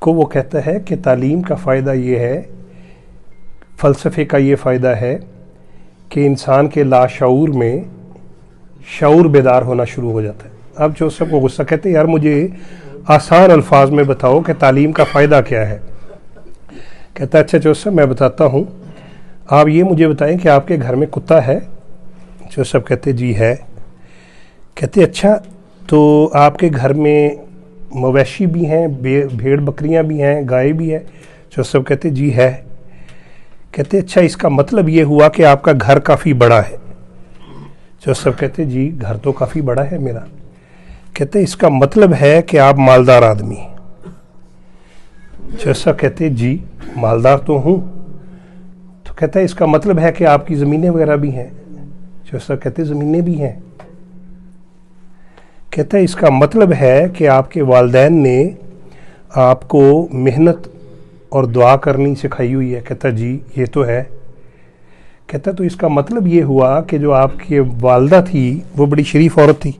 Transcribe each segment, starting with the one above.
को वो कहता है कि तालीम का फ़ायदा ये है, फ़लसफ़े का ये फ़ायदा है कि इंसान के लाशऊर में शऊर बेदार होना शुरू हो जाता है। अब जो सबको गुस्सा कहते हैं, यार मुझे आसान अल्फाज में बताओ कि तालीम का फ़ायदा क्या है। कहता है अच्छा जोसेफ मैं बताता हूँ, आप ये मुझे बताएं कि आपके घर में कुत्ता है। जोसेफ कहते जी है। कहते अच्छा तो आपके घर में मवेशी भी हैं, भेड़ बकरियां भी हैं, गाय भी है। जोसेफ कहते जी है। कहते अच्छा इसका मतलब ये हुआ कि आपका घर काफ़ी बड़ा है। जोसेफ कहते जी घर तो काफ़ी बड़ा है मेरा। कहते इसका मतलब है कि आप मालदार आदमी हैं। जोसेफ कहते जी मालदार तो हूँ। तो कहता है इसका मतलब है कि आपकी ज़मीनें वगैरह भी हैं। जोसेफ कहते ज़मीनें भी हैं। कहता है इसका मतलब है कि आपके वालिदैन ने आपको मेहनत और दुआ करनी सिखाई हुई है। कहता जी ये तो है। कहता तो इसका मतलब ये हुआ कि जो आपकी वालदा थी वो बड़ी शरीफ औरत थी।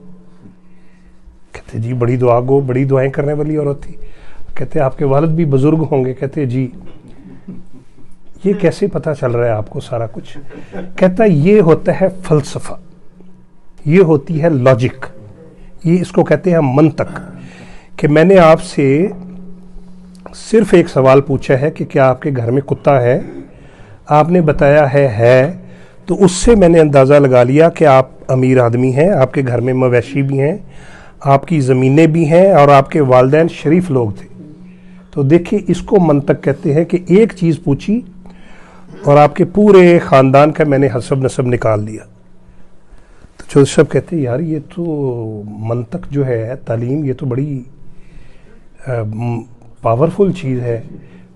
कहते जी बड़ी दुआ गो, बड़ी दुआएं करने वाली औरत थी। कहते आपके वालिद भी बुजुर्ग होंगे। कहते जी ये कैसे पता चल रहा है आपको सारा कुछ। कहता ये होता है फ़लसफ़ा, ये होती है लॉजिक, ये इसको कहते हैं मंतक। कि मैंने आपसे सिर्फ एक सवाल पूछा है कि क्या आपके घर में कुत्ता है, आपने बताया है, तो उससे मैंने अंदाज़ा लगा लिया कि आप अमीर आदमी हैं, आपके घर में मवेशी भी हैं, आपकी ज़मीनें भी हैं और आपके वालिदैन शरीफ लोग थे। तो देखिए इसको मंतक कहते हैं कि एक चीज़ पूछी और आपके पूरे ख़ानदान का मैंने हसब नसब निकाल लिया। तो जोसेफ कहते हैं यार ये तो मंतक जो है, तालीम, ये तो बड़ी पावरफुल चीज़ है,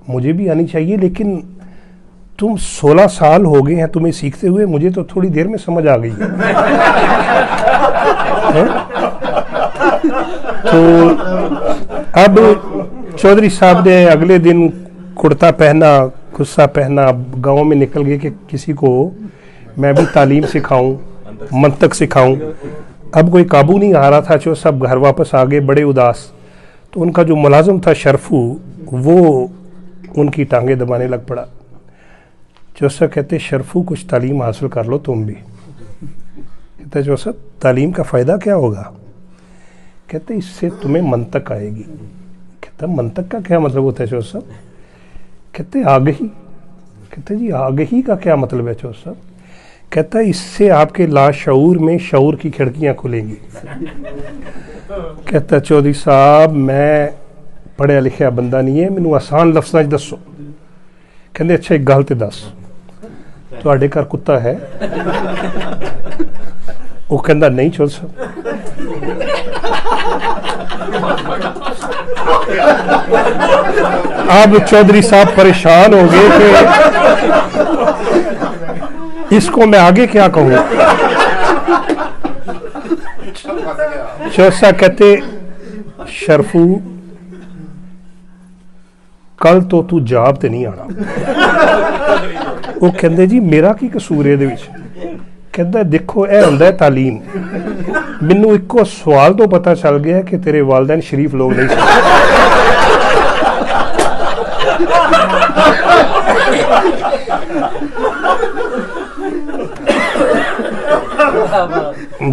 मुझे भी आनी चाहिए। लेकिन तुम 16 साल हो गए हैं तुम्हें सीखते हुए, मुझे तो थोड़ी देर में समझ आ गई है? तो अब चौधरी साहब ने अगले दिन कुर्ता पहना, गुस्सा पहना, गाँव में निकल गए कि किसी को मैं भी तालीम सिखाऊं, मंतक सिखाऊं। अब कोई काबू नहीं आ रहा था, जो सब घर वापस आ गए बड़े उदास। तो उनका जो मुलाजिम था शरफू, वो उनकी टांगें दबाने लग पड़ा। जोसेफ कहते शरफू कुछ तालीम हासिल कर लो तुम भी। कहते जोसेफ तालीम का फ़ायदा क्या होगा। कहते इससे तुम्हें मंतक आएगी। कहता मंतक का क्या मतलब होता है जोसेफ। कहते आगही। कहते जी आगही का क्या मतलब है जोसेफ। कहता है इससे आपके लाशऊर में शऊर की खिड़कियां खुलेंगी। कहता चौधरी साहब मैं पढ़िया लिखिया बंदा नहीं है, मैनू आसान लफ्ज़ां 'च दसो। कहते अच्छा एक गल ते दस, तुहाडे घर कुत्ता है। वो कहता नहीं चौधरी साहब। अब चौधरी साहब परेशान हो गए कि इसको मैं आगे क्या कहूँ। चौसा कहते शरफू कल तो तू जाब ते नहीं आना। वो कहते जी मेरा की कसूर है। कहता देखो यह होंदा है तालीम। मैनू इको सवाल तो पता चल गया कि तेरे वालिदैन शरीफ लोग नहीं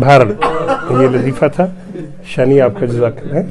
भारत। ये लतीफ़ा था। शनी आपका जज़ाकल्लाह।